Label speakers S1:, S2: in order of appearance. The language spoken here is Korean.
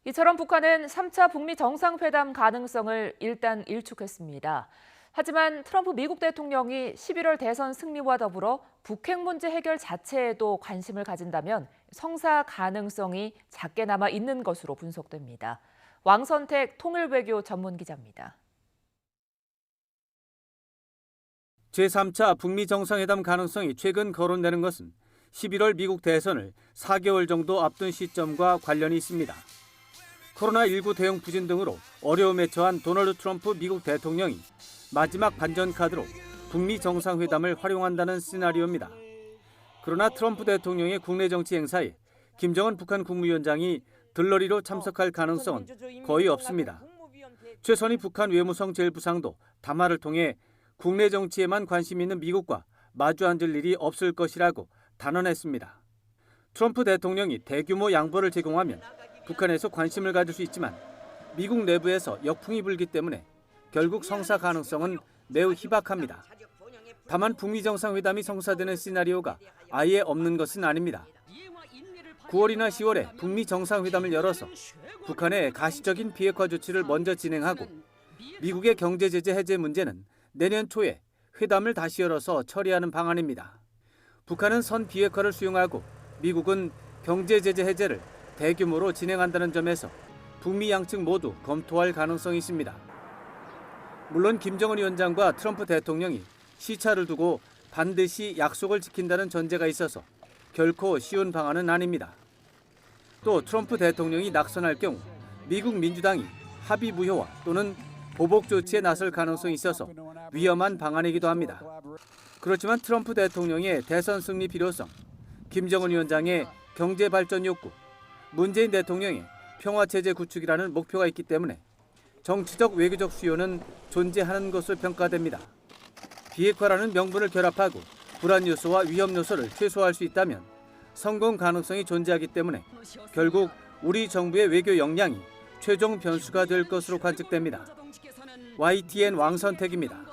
S1: 이처럼 북한은 3차 북미 정상회담 가능성을 일단 일축했습니다. 하지만 트럼프 미국 대통령이 11월 대선 승리와 더불어 북핵 문제 해결 자체에도 관심을 가진다면 성사 가능성이 작게 남아 있는 것으로 분석됩니다. 왕선택 통일외교 전문기자입니다.
S2: 제3차 북미 정상회담 가능성이 최근 거론되는 것은 11월 미국 대선을 4개월 정도 앞둔 시점과 관련이 있습니다. 코로나19 대응 부진 등으로 어려움에 처한 도널드 트럼프 미국 대통령이 마지막 반전 카드로 북미 정상회담을 활용한다는 시나리오입니다. 그러나 트럼프 대통령의 국내 정치 행사에 김정은 북한 국무위원장이 들러리로 참석할 가능성은 거의 없습니다. 최선희 북한 외무성 제1부상도 담화를 통해 국내 정치에만 관심 있는 미국과 마주 앉을 일이 없을 것이라고 단언했습니다. 트럼프 대통령이 대규모 양보를 제공하면 북한에서 관심을 가질 수 있지만 미국 내부에서 역풍이 불기 때문에 결국 성사 가능성은 매우 희박합니다. 다만 북미 정상회담이 성사되는 시나리오가 아예 없는 것은 아닙니다. 9월이나 10월에 북미 정상회담을 열어서 북한의 가시적인 비핵화 조치를 먼저 진행하고 미국의 경제 제재 해제 문제는 내년 초에 회담을 다시 열어서 처리하는 방안입니다. 북한은 선 비핵화를 수용하고 미국은 경제 제재 해제를 대규모로 진행한다는 점에서 북미 양측 모두 검토할 가능성이 있습니다. 물론 김정은 위원장과 트럼프 대통령이 시차를 두고 반드시 약속을 지킨다는 전제가 있어서 결코 쉬운 방안은 아닙니다. 또 트럼프 대통령이 낙선할 경우 미국 민주당이 합의 무효화 또는 보복 조치에 나설 가능성이 있어서 위험한 방안이기도 합니다. 그렇지만 트럼프 대통령의 대선 승리 필요성, 김정은 위원장의 경제 발전 욕구, 문재인 대통령의 평화체제 구축이라는 목표가 있기 때문에 정치적 외교적 수요는 존재하는 것으로 평가됩니다. 비핵화라는 명분을 결합하고 불안 요소와 위험 요소를 최소화할 수 있다면 성공 가능성이 존재하기 때문에 결국 우리 정부의 외교 역량이 최종 변수가 될 것으로 관측됩니다. YTN 왕선택입니다.